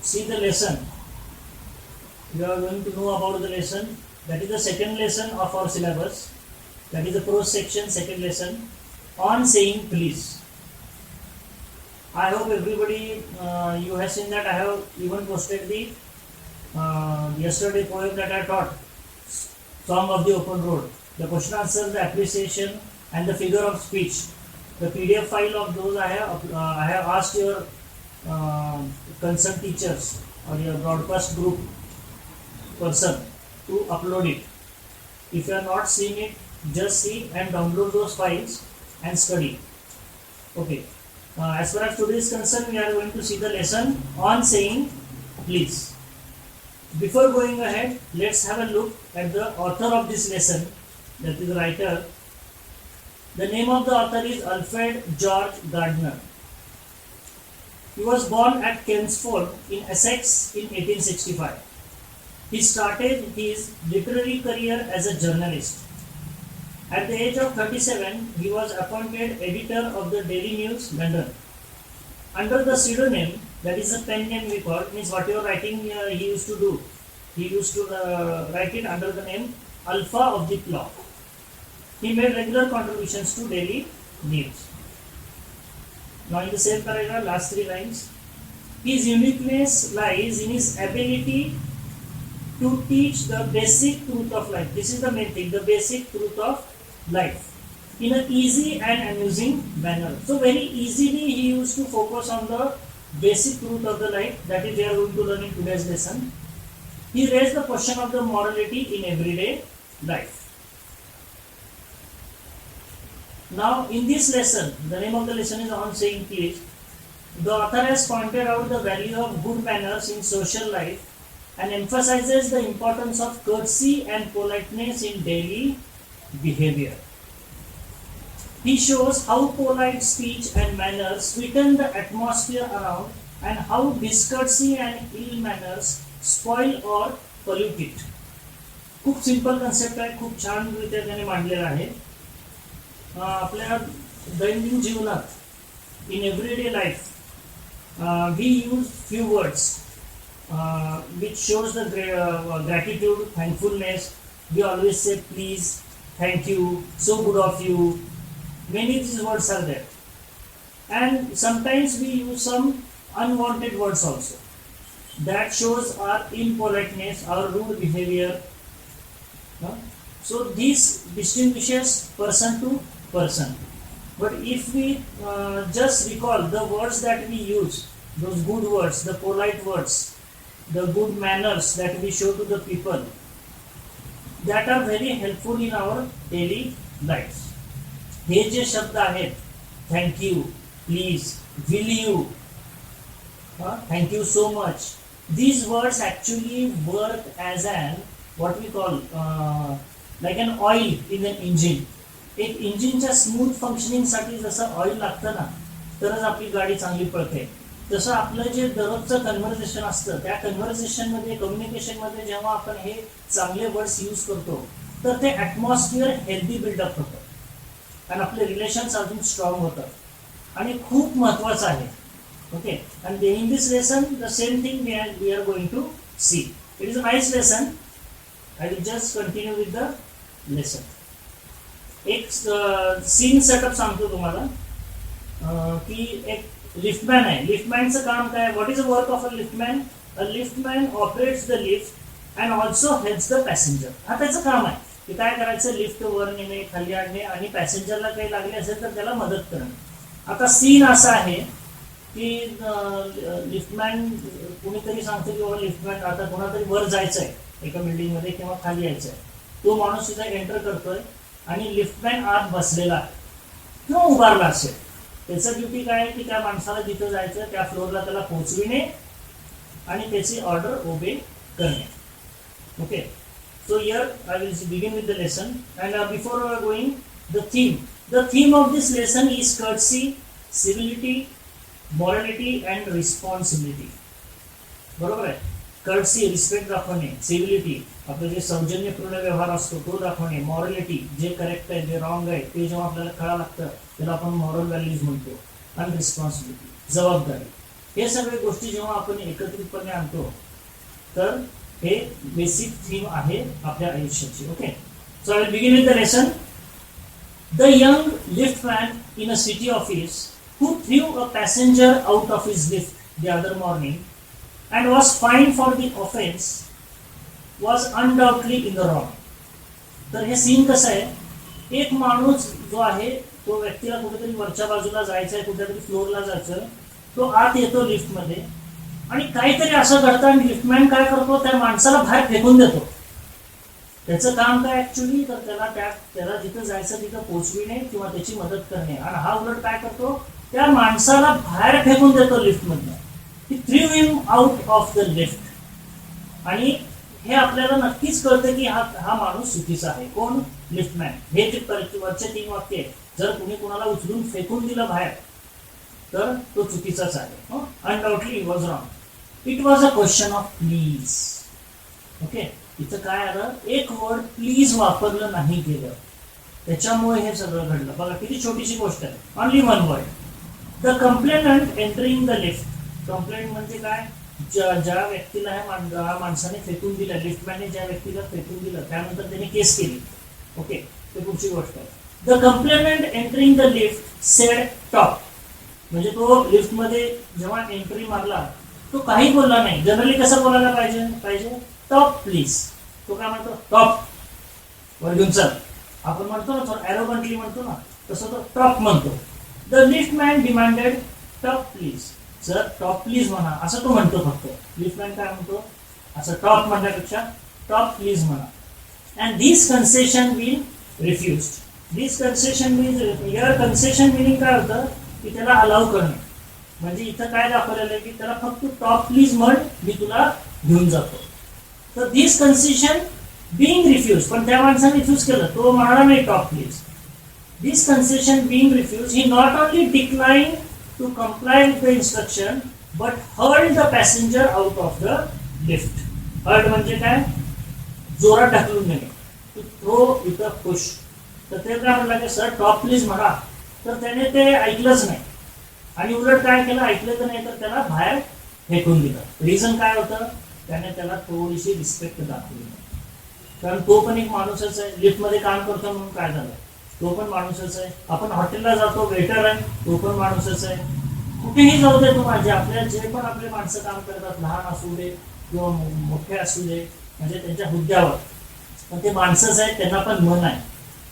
see the lesson. You are going to know about the lesson. That is the second lesson of our syllabus. That is the prose section, second lesson on saying please. I hope everybody you have seen that I have even posted the yesterday poem that I taught, Song of the Open Road. The question answer, the appreciation, and the figure of speech. The PDF file of those I have asked your concerned teachers or your broadcast group person to upload it. If you are not seeing it, just see and download those files and study. Okay. As far as today is concerned, we are going to see the lesson on saying please. Before going ahead, let's have a look at the author of this lesson, that is the writer. The name of the author is Alfred George Gardner. He was born at Chelmsford in Essex in 1865. He started his literary career as a journalist. At the age of 37, he was appointed editor of the Daily News, London. Under the pseudonym, that is a pen name we call, means whatever writing he used to do, he used to write it under the name Alpha of the Clock. He made regular contributions to Daily News. Now in the same paragraph, last 3 lines, his uniqueness lies in his ability to teach the basic truth of life. This is the main thing, the basic truth of life in an easy and amusing manner. So very easily he used to focus on the basic truth of the life. That is we are going to learn in today's lesson. He raised the question of the morality in everyday life. Now in this lesson, the name of the lesson is on saying please. The author has pointed out the value of good manners in social life and emphasizes the importance of courtesy and politeness in daily behavior. He shows how polite speech and manners sweeten the atmosphere around and how discourtesy and ill manners spoil or pollute it. खूप simple concept आहे, खूप छान रीत्या त्याने मांडलेला आहे. आपल्या दैनंदिन जीवनात in everyday life we use few words which shows the gratitude, thankfulness. We always say please, thank you, so good of you. Many of these words are there. And sometimes we use some unwanted words also. That shows our impoliteness, our rude behavior. So this distinguishes person to person. But if we just recall the words that we use, those good words, the polite words, the good manners that we show to the people, that are very helpful in our daily lives. हे जे शब्द आहेत, thank you, please, will you, thank you so much, these words actually work as an what we call like an oil in an engine. एक इंजिनच्या smooth functioning साठी जसं oil लागतं ना, तरच आपली गाडी चांगली पळते. तसं आपलं जे दररोजचं कन्व्हर्सेशन असतं, त्या कन्व्हर्सेशन मध्ये, कम्युनिकेशन मध्ये जेव्हा आपण हे चांगले वर्ड्स यूज करतो, तर ते ॲटमॉस्फिअर हेल्दी बिल्डअप होतं आणि आपले रिलेशन्स अजून स्ट्रॉंग होतात आणि खूप महत्वाचं आहे. Okay, and in this lesson the same thing we are going to see. It is a nice lesson. I will just continue with the lesson. एक सीन सेटअप सांगतो तुम्हाला की एक लिफ्टमॅन आहे. लिफ्टमॅनचं काम काय? What is the work of a liftman? A liftman operates the lift and also helps the passenger. हा त्याचं काम आहे की काय करायचं, लिफ्ट वर नेणे, खाली आणणे आणि पॅसेंजरला काही लागले असेल तर त्याला मदत करणे. आता सीन असा आहे की लिफ्टमॅन कुणीतरी सांगतो की बाबा लिफ्टमॅन आता कोणातरी वर जायचं आहे एका बिल्डिंग मध्ये किंवा खाली यायचं आहे. तो माणूस तिथे एंटर करतोय आणि लिफ्टमॅन आत बसलेला आहे किंवा उभारला असेल. त्याचं ड्युटी काय आहे की त्या माणसाला जिथं जायचं त्या फ्लोअरला त्याला पोहोचविणे आणि त्याची ऑर्डर ओबे करणे. Okay, so here I will begin with the lesson and before going the theme of this lesson is courtesy, civility, morality and responsibility. बरोबर आहे. कर्टसी रिस्पेक्ट दाखवणे, सिव्हिलिटी आपलं जे सौजन्यपूर्ण व्यवहार असतो तो दाखवणे, मॉरॅलिटी जे करेक्ट आहे जे रॉंग आहे ते जेव्हा आपल्याला कळावं लागतं त्याला आपण मॉरल व्हॅल्यूज म्हणतो, आणि रिस्पॉन्सिबिलिटी जबाबदारी. हे सगळे गोष्टी जेव्हा आपण एकत्रितपणे आणतो तर हे बेसिक थीम आहे आपल्या आयुष्याची. Okay, so I will begin with the lesson. The young liftman in a city office who threw a passenger out of his lift the other morning and was fined for the offense was undoubtedly in the wrong. तर हे scene कसं आहे, एक माणूस जो आहे तो व्यक्तीला कुठेतरी वरच्या बाजूला जायचं आहे, कुठेतरी फ्लोअरला जायचं, तो आत येतो लिफ्टमध्ये आणि काहीतरी असं घडतं आणि लिफ्टमॅन काय करतो, त्या माणसाला बाहेर फेकून देतो. त्याचं काम काय ऍक्च्युली, तर त्याला जिथं जायचं तिथं पोहोचविणे किंवा त्याची मदत करणे. आणि हा उलट काय करतो, त्या माणसाला बाहेर फेकून देतो लिफ्टमधनं. He threw him out of the lift. आणि हे आपल्याला नक्कीच कळतं की हा माणूस चुकीचा आहे. कोण? लिफ्टमॅन. हे जे वरचे 3 वाक्य आहे, जर कुणी कुणाला उचलून फेकून दिलं बाहेर तर तो चुकीचाच आहे. Undoubtedly it was wrong. It was a question of please. Okay, इथं काय आलं, एक वर्ड प्लीज वापरलं नाही गेलं, त्याच्यामुळे हे सगळं घडलं. बघा किती छोटीशी गोष्ट आहे, only one word. The complainant entering the lift. Complaint म्हणजे काय, ज्या व्यक्तीला ह्या माणसाने फेकून दिलं, लिफ्टमॅनने ज्या व्यक्तीला फेकून दिलं, त्यानंतर त्याने केस केली. ओके, ते पुढची गोष्ट आहे. The complainant entering the lift sed top. म्हणजे तो लिफ्टमध्ये जेव्हा एंट्री मारला तो काही बोलला नाही. जनरली कसं बोलायला पाहिजे टॉप प्लीज. तो काय म्हणतो, टॉप वर घेऊन चल. आपण म्हणतो ना थोडं ॲरोगंटली म्हणतो ना, तसं तो टॉप म्हणतो. The liftman demanded top please. Sir top please म्हणा असं तो म्हणतो फक्त. लिफ्टमॅन काय म्हणतो, असं टॉप म्हणण्यापेक्षा टॉप प्लीज म्हणा. And this concession been refused. This concession means, here concession meaning काय होतं की त्याला अलाव करणे. म्हणजे इथं काय दाखवलेलं आहे की त्याला फक्त टॉप प्लीज म्हण, मी तुला घेऊन जातो. तर दिस कन्सेशन बीइंग रिफ्यूज, पण त्या माणसाने रिफ्यूज केलं, तो म्हणाला नाही top please. This concession being refuse, he not only decline to comply with the instruction but hurled the passenger out of the lift. Hurled म्हणजे काय, जोरात ढकलून नेणे. To throw with a push. तर ते काय म्हणलं की सर टॉप प्लीज म्हणा, तर त्याने ते ऐकलंच नाही आणि उलट काय केलं, ऐकलं तर नाही तर त्याला बाहेर फेकून दिलं. रिझन काय होतं, त्याने त्याला थोडीशी रिस्पेक्ट दाखवली. कारण तो पण एक माणूसच आहे. लिफ्टमध्ये काम करतो म्हणून काय झालं, तो पण माणूसच आहे. आपण हॉटेलला जातो, वेटर आहे, तो पण माणूसच आहे. कुठेही जाऊ दे, तो माझे आपल्या जे पण आपले माणसं काम करतात, लहान असू दे किंवा मोठे असू दे, म्हणजे त्यांच्या हुद्द्यावर, पण ते माणसंच आहेत, त्यांना पण मन आहे.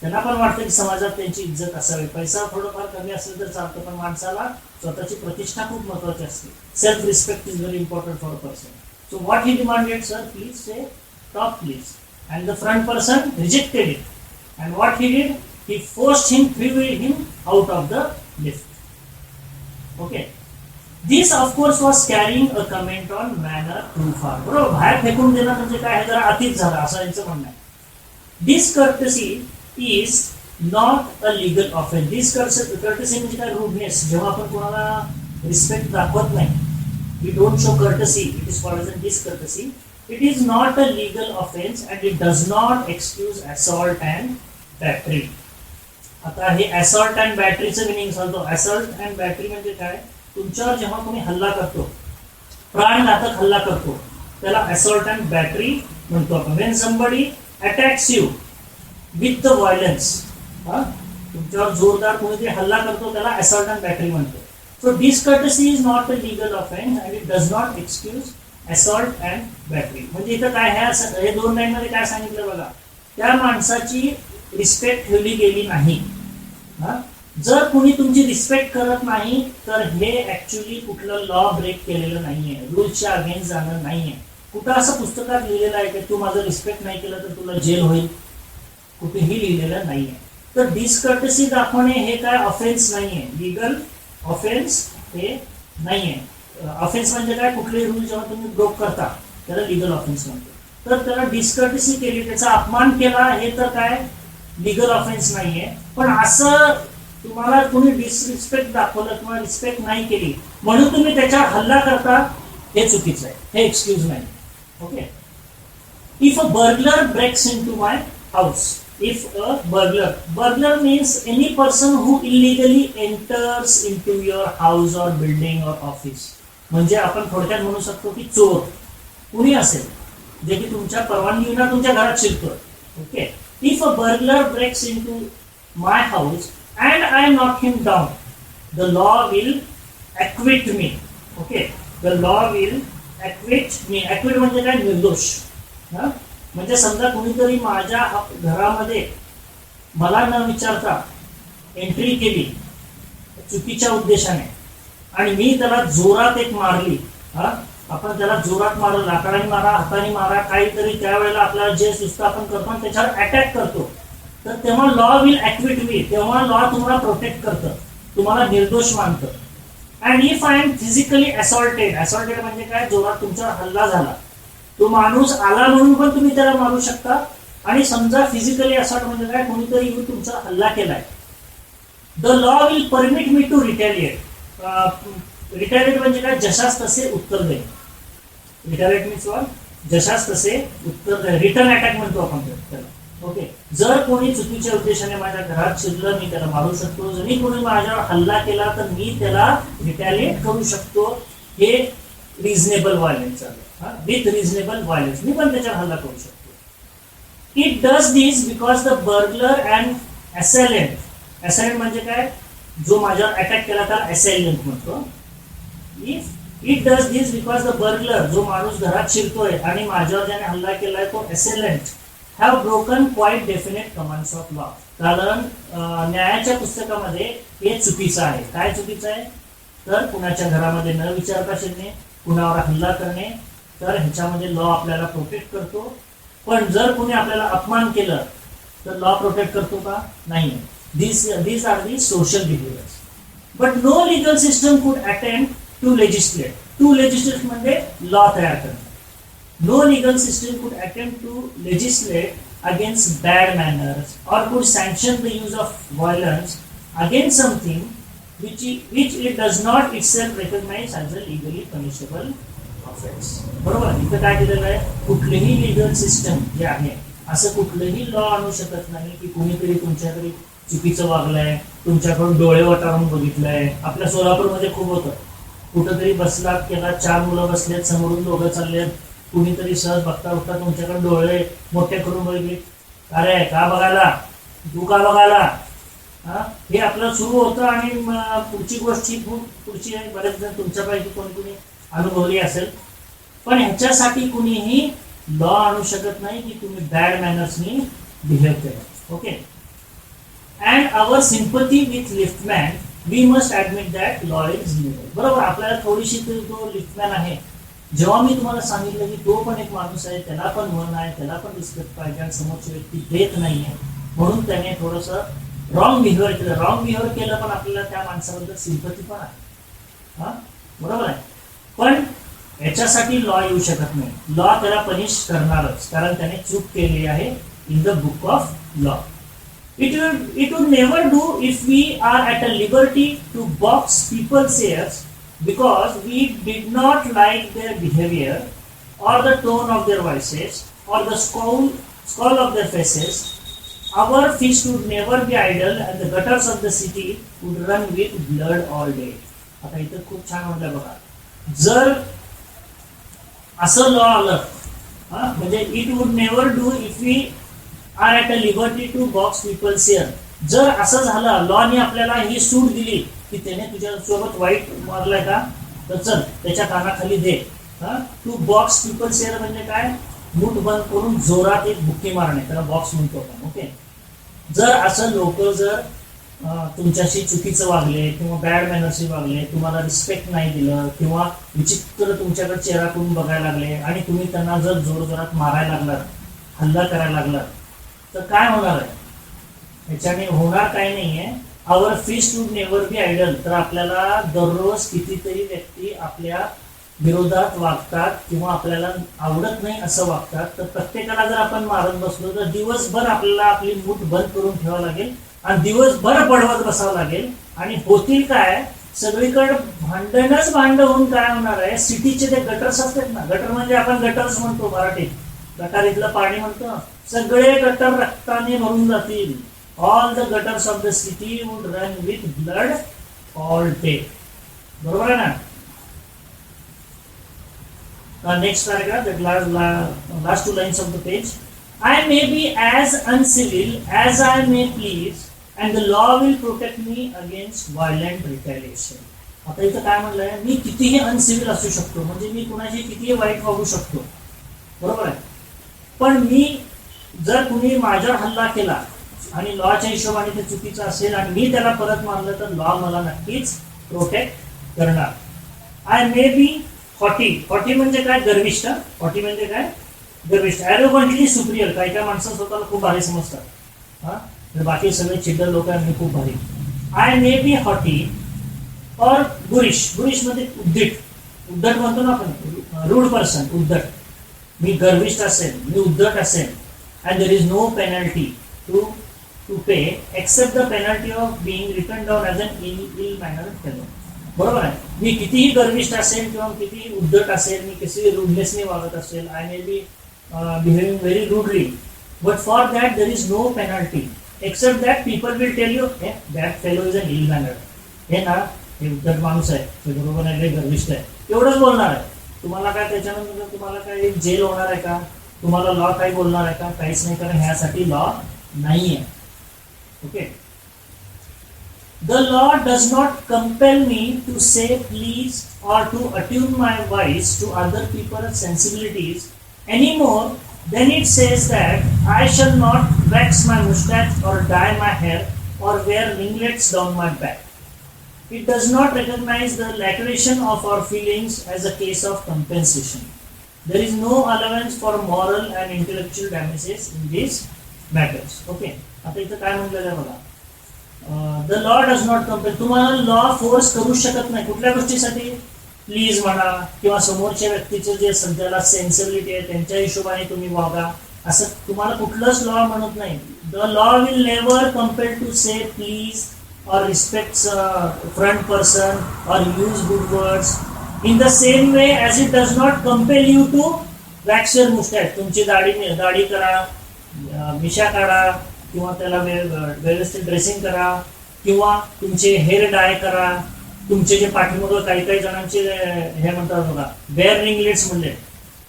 त्यांना पण वाटतं की समाजात त्यांची इज्जत असावी. पैसा थोडंफार कमी असलं तर चालतं, पण माणसाला स्वतःची प्रतिष्ठा खूप महत्वाची असते. Self respect is very important for a person. So what he demanded, sir please say top please. And the front person rejected it. And what he did, he forced him, threw him out of the lift. Okay. This of course was carrying a comment on manner too far. बरोबर, बाहेर फेकून देणं म्हणजे काय, जरा अतिच झालं असं यांचं म्हणणं आहे. Discourtesy is not a legal offense. Discourtesy म्हणजे काय, rudeness. जेव्हा आपण कोणाला रिस्पेक्ट दाखवत नाही, we don't show courtesy, it is called as a discourtesy. It is not a legal offense and it does not excuse assault and battery. आता हे assault and batteryचं meaning सांगतो. assault and battery म्हणजे काय, तुमच्यावर जेव्हा कोणी हल्ला करतो, प्राणघातक हल्ला करतो, त्याला assault and battery म्हणतो आपण. When somebody attacks you with the violence, तुमच्यावर जोरदार कोणीतरी हल्ला करतो, त्याला assault and battery म्हणतो. So discourtesy is not a legal offense and it does not excuse assault and battery. म्हणजे इथं काय, हे 2 लाईनमध्ये काय सांगितलं बघा, त्या माणसाची रिस्पेक्ट ठेवली गेली नाही. जर कुणी तुमची रिस्पेक्ट करत नाही तर हे ऍक्च्युली कुठलं लॉ ब्रेक केलेलं नाहीये, रूल्सच्या अगेन्स्ट जाणं नाहीये. कुठं असं पुस्तकात लिहिलेलं आहे की तू माझं रिस्पेक्ट नाही केलं तर तुला जेल होईल, कुठेही लिहिलेलं नाहीये. तर डिसकर्टसी दाखवणे हे काय ऑफेन्स नाहीये, लिगल ऑफेन्स हे नाहीये. ऑफेन्स म्हणजे काय, कुठलेही रूल जेव्हा तुम्ही ब्रोक करता त्याला लिगल ऑफेन्स म्हणतो. तर त्याला डिस्कर्टसी केली, त्याचा अपमान केला, हे तर काय लिगल ऑफेन्स नाहीये. पण असं तुम्हाला कोणी डिसरिस्पेक्ट दाखवलं किंवा रिस्पेक्ट नाही केली म्हणून तुम्ही त्याच्यावर हल्ला करता, हे चुकीचं आहे, हे एक्सक्यूज नाही. Okay. If a burglar breaks in to my house, if a burglar means any person who illegally enters into your house or building or office. म्हणजे आपण थोडक्यात म्हणू शकतो की चोर कुणी असेल जे की तुमच्या परवानगीविना तुमच्या घरात शिरतोय. Okay, if a burglar breaks into my house and I knock him down, the law will acquit me. Okay, the law will acquit me. Acquit म्हणजे काय? निर्दोष. म्हणजे समजा कुणीतरी माझ्या घरामध्ये मला न विचारता एंट्री केली चुकीच्या उद्देशाने आणि मी त्याला जोरात एक मारली. आपण त्याला जोरात मारलं, लाकडाने मारा, हाताने मारा, काहीतरी त्यावेळेला आपल्याला जे सुस्त आपण करतो आणि त्याच्यावर अटॅक करतो, तर तेव्हा लॉ विल ॲक्विट मी. तेव्हा लॉ तुम्हाला प्रोटेक्ट करतं, तुम्हाला निर्दोष मानतं. And if I am physically assaulted, assaulted म्हणजे काय? जोरात तुमच्यावर हल्ला झाला, तो माणूस आला म्हणून पण तुम्ही त्याला मारू शकता. आणि समजा फिजिकली असॉल्ट म्हणजे काय? कोणीतरी येऊन तुमचा हल्ला केलाय, the law will permit me to retaliate. Retaliate म्हणजे काय? जशास तसे उत्तर देणे. Retaliate means what? जशास तसे उत्तर देणे. रिटर्न अटॅक म्हणतो आपण त्याला. ओके, जर कोणी चुकीच्या उद्देशाने माझ्या घरात शिरलं, मी त्याला मारू शकतो. जरी कोणी माझ्यावर हल्ला केला तर मी त्याला रिटॅलिएट करू शकतो. हे रिझनेबल व्हायलेन्स आहे. विथ रिझनेबल व्हायलेन्स मी पण त्याच्यावर हल्ला करू शकतो. It does this because the burglar and असेलेंट. असेलेंट म्हणजे काय? जो माझ्यावर अटॅक केला त्याला असेलेंट म्हणतो. It does this because the burglar, जो माणूस घरात शिरतोय आणि माझ्यावर ज्याने हल्ला केलाय तो assailant, have broken quite definite commands of law. कारण न्यायाच्या पुस्तकामध्ये हे चुकीचं आहे. काय चुकीचं आहे? तर कुणाच्या घरामध्ये न विचारता शिरणे, कुणावर हल्ला करणे. तर ह्याच्यामध्ये लॉ आपल्याला प्रोटेक्ट करतो. पण जर कोणी आपल्याला अपमान केलं तर लॉ प्रोटेक्ट करतो का? नाही. these are the social behaviors. But no legal system could attempt to legislate. To legislate म्हणजे law तयार करणे. No legal system could attempt to legislate against bad manners or could sanction the use of violence against something which it does not itself recognize as a legally punishable offense. बरोबर. इथं काय दिलेलं आहे? कुठलीही legal system जे आहे असं कुठलंही लॉ आणू शकत नाही की कुणीतरी तुमच्याकडे चुकीचं वागलंय, तुमच्याकडून डोळे वटारून बघितलंय. आपल्या सोलापूरमध्ये खूप होतं. कुठंतरी बसलात किंवा 4 मुलं बसलेत, समोरून दोघं चाललेत, कुणीतरी सहज बघता बघता तुमच्याकडे डोळे मोठे करून बघितले. अरे का बघायला, तू का बघायला, हे आपलं सुरू होतं. आणि पुढची गोष्ट ही पुढची आहे. बरेच जण तुमच्यापैकी कोणी अनुभवली असेल. पण ह्याच्यासाठी कुणीही लॉ आणू शकत नाही की तुम्ही बॅड मॅनर्सनी बिहेव केलं. Okay, and our sympathy with liftman we must admit that law is legal. बरोबर. आपल्याला थोडीशी तो लिफ्टमॅन आहे, जेव्हा मी तुम्हाला सांगितलं की तो पण एक माणूस आहे, त्याला पण मन आहे, त्याला पण रिस्पेक्ट पाहिजे आणि समोरची व्यक्ती देत नाहीये म्हणून त्याने थोडंसं रॉंग बिहेवियर केलं. रॉंग बिहेवियर केलं पण आपल्याला त्या माणसाबद्दल सिम्पथी पण आहे. बरोबर आहे. पण याच्यासाठी लॉ येऊ शकत नाही. लॉ त्याला पनिश करणारच, कारण त्याने चूक केली आहे in the book of law. It would never do if we are at a liberty to box people's ears because we did not like their behavior or the tone of their voices or the scowl of their faces. Our fist would never be idle and the gutters of the city would run with blood all day. आता इथं खूप छान म्हटलं बघा. जर असं law आलं, म्हणजे it would never do if we are at a liberty to box people's ear. जर असं झालं, लॉने आपल्याला ही सूट दिली की त्याने तुझ्यासोबत वाईट मारलाय का, तर चल त्याच्या कानाखाली दे. टू बॉक्स पीपल्स इयर म्हणजे काय? मूठ बंद करून जोरात एक बुक्की मारणे, त्याला बॉक्स म्हणतो आपण. ओके, जर असं लोक जर तुमच्याशी चुकीचं वागले किंवा बॅड मॅनर्सशी वागले, तुम्हाला रिस्पेक्ट नाही दिलं किंवा विचित्र तुमच्याकडे चेहरा करून बघायला लागले आणि तुम्ही त्यांना जर जोरजोरात मारायला लागलात, हल्ला करायला लागलात, तर काय होणार आहे? ह्याच्याने होणार काय नाहीये. Our fist would never be idle. तर आपल्याला दररोज कितीतरी व्यक्ती आपल्या विरोधात वागतात किंवा आपल्याला आवडत नाही असं वागतात. तर प्रत्येकाला जर आपण मारत बसलो तर दिवसभर आपल्याला आपली मूठ बंद करून ठेवावं लागेल आणि दिवसभर पडवत बसावं लागेल. आणि होतील काय, सगळीकडे भांडणच भांड होऊन काय होणार आहे, सिटीचे ते गटर्स असतात ना, गटर म्हणजे आपण गटर्स म्हणतो मराठीत, गटारीतलं पाणी म्हणतो, सगळे गटर रक्ताने भरून जातील. All the gutters of the city would run with blood all day. बरोबर आहे ना? Next paragraph, that last two lines of the page. I may be as uncivil as I may please, and the law will protect me against violent retaliation. आता इथं काय म्हणलंय, मी कितीही अनसिव्हिल असू शकतो, म्हणजे मी कुणाशी कितीही वाईट वागू शकतो, बरोबर आहे. पण मी जर कुणी माझ्यावर हल्ला केला आणि लॉच्या हिशोबाने ते चुकीचं असेल आणि मी त्याला परत मारलं तर लॉ मला नक्कीच प्रोटेक्ट करणार. I may be haughty. Haughty म्हणजे काय, गर्विष्ठ. हॉटी म्हणजे काय, गर्विष्ठ. ॲरोगंटली सुप्रियर. काही काय माणसं स्वतःला खूप भारी समजतात, हा, तर बाकी सगळे चिड्डर लोक आहेत, मी खूप भारी. आय मे बी हॉटी और बुरिश. बुरिश म्हणजे उद्धट. उद्धट म्हणतो ना आपण, रूड पर्सन, उद्धट. मी गर्विष्ठ असेल, मी उद्धट असेल, and there is no penalty to pay except the penalty of being written down as an ill-mannered fellow. बरोबर आहे. मी कितीही गर्विष्ठ असेल किंवा कितीही उद्धट असेल, मी किती रुडनेसने वागत असेल, I may be behaving very rudely, but for that there is no penalty except that people will tell you that fellow is an ill mannered. हे ना, हे उद्धट माणूस आहे, ते बरोबर नाही, हे गर्विष्ठ आहे, एवढंच बोलणार आहे. तुम्हाला काय त्याच्यानंतर तुम्हाला काही जेल होणार आहे का, तुम्हाला लॉ काही बोलणार आहे का, काहीच नाही, कारण ह्यासाठी लॉ नाही आहे. Okay. The law does not compel me to say please or to attune my voice to other people's sensibilities any more than it says that I shall not wax my mustache or dye my hair or wear ringlets down my back. It does not recognize the laceration of our feelings as a case of compensation. There is no allowance for moral and intellectual damages in these matters. Okay. आता इथं काय म्हटलेलं आहे बघा, the law does not compel. तुम्हाला law force करू शकत नाही कुठल्या गोष्टीसाठी, प्लीज म्हणा किंवा समोरच्या व्यक्तीचं जे सध्याला सेन्सिबिलिटी आहे त्यांच्या हिशोबाने तुम्ही वागा, असं तुम्हाला कुठलंच लॉ म्हणत नाही. The law will never compel to say please or respects front person or use good words in the same way as it does not compel you to wax your mustache. तुमची दाढी करा, मिशा काढा, किंवा त्याला व्यवस्थित dressing करा, किंवा तुमचे हेअर डाय करा. तुमचे जे पाठीमागं काही काही जणांचे हे म्हणतात बघा, वेअर रिंगलेट्स म्हणजे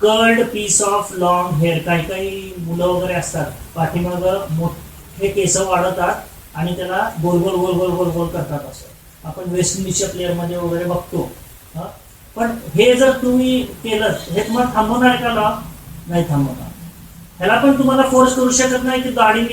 curled piece of long hair. काही काही मुलं वगैरे असतात, पाठीमागं मोठे केस वाढवतात आणि त्याला गोल गोल गोल गोल गोल गोल करतात. असं आपण वेस्ट इंडिजच्या प्लेअरमध्ये वगैरे बघतो. पण हे जर तुम्ही केलं, हे तुम्हाला थांबवणार का लॉ? नाही थांबवणार. ह्याला पण तुम्हाला फोर्स करू शकत नाही की दाढी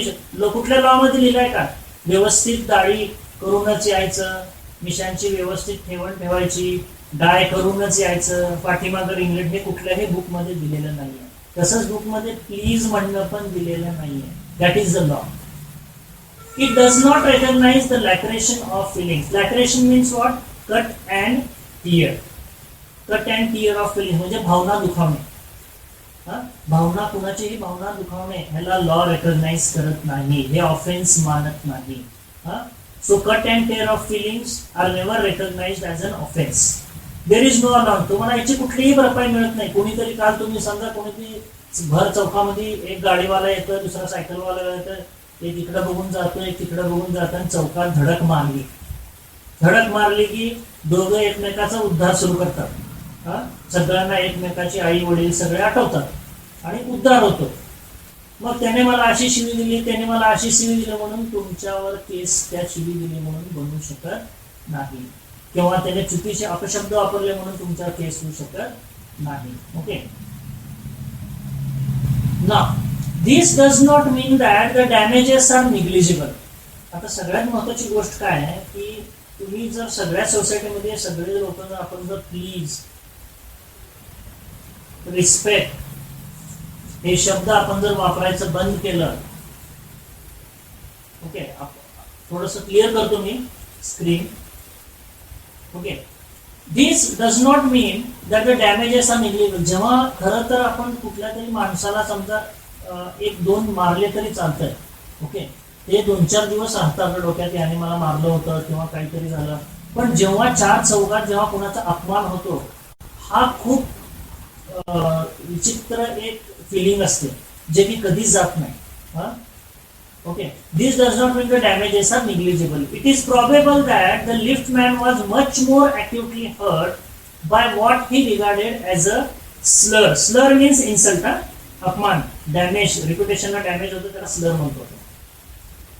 कुठल्या लॉ मध्ये लिहिलंय का व्यवस्थित दाढी करूनच यायचं, मिशांची व्यवस्थित ठेवण ठेवायची, डाय करूनच यायचं, पाठीमागं रिंगलेट, हे कुठल्याही बुक मध्ये दिलेलं नाहीये. तसंच बुक मध्ये प्लीज म्हणणं पण दिलेलं नाहीये. That is the law. It does not recognize the laceration of feelings. Laceration means what? Cut and tear. Cut and tear of feelings म्हणजे भावना दुखावणे. भावना, कुणाचीही भावना दुखावणे, ह्याला लॉ रेकग्नाइज करत नाही, हे ऑफेन्स मानत नाही. So cut and tear of feelings are never recognised as an offence. There is no allowed. तुम्हाला याची कुठलीही भरपाई मिळत नाही. कोणीतरी काल तुम्ही समजा कोणीतरी भर चौकामध्ये एक गाडीवाला येतं, दुसरा सायकलवाला येतं, एक इकडं बघून जातो, एक तिकडं बघून जातं आणि चौकात धडक मारली. धडक मारली की दोघं एकमेकाचा उद्धार सुरू करतात. सगळ्यांना एकमेकाची आई वडील सगळे आठवतात आणि उद्धार होतो. मग त्याने मला अशी शिवी दिली, त्याने मला अशी शिवी दिली म्हणून तुमच्यावर केस त्या शिवी दिली म्हणून बनवू शकत नाही, किंवा त्याने चुकीचे अपशब्द वापरले म्हणून तुमच्यावर केस होऊ शकत नाही. ओके. ना this does not mean that the damages are negligible. आता सगळ्यात महत्वाची गोष्ट काय आहे की तुम्ही जर सगळ्या सोसायटीमध्ये सगळे लोक जर आपण जर प्लीज, रिस्पेक्ट हे शब्द आपण जर वापरायचं बंद केलं. ओके, थोडस क्लिअर करतो मी screen. Okay. This does not mean that the damages are negligible. जेव्हा खरं तर आपण कुठल्या तरी माणसाला समजा एक दोन मारले तरी चालतंय. ओके, ते 2-4 दिवस राहतात डोक्यात, याने मला मारलं होतं किंवा काहीतरी झालं. पण जेव्हा चार चौघात जेव्हा कोणाचा अपमान होतो, हा खूप विचित्र एक फिलिंग असते जे की कधीच जात नाही. Okay. This does not mean the damages are negligible. It is probable that the lift man was much more acutely hurt by what he regarded as a slur means insult, अपमान, damage, रिप्युटेशनला damage होतं त्याला स्लर म्हणतो.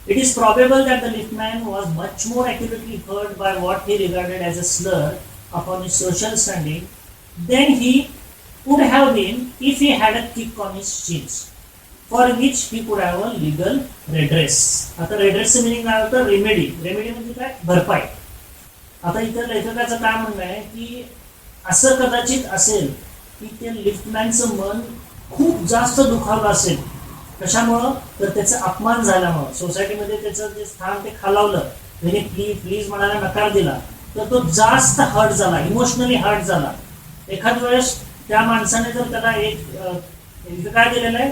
It is probable that the liftman was much more accurately hurt by what he regarded as a slur upon his social standing than he would have been if he had a kick on his shins, for which he could have a legal redress. आता redress meaning काय होतं? Remedy. Remedy म्हणजे काय? भरपाई. आता इथं लेखकाचं काय म्हणणं आहे की असं कदाचित असेल की ते लिफ्टमॅनचं मन खूप जास्त दुखावलं असेल. कशामुळं? तर त्याचा अपमान झाल्यामुळं, सोसायटीमध्ये त्याचं जे स्थान ते खालावलं, त्याने प्लीज म्हणायला नकार दिला, तर तो जास्त हर्ट झाला, इमोशनली हर्ट झाला. एखाद वेळेस त्या माणसाने जर त्याला एक काय दिलेलं आहे,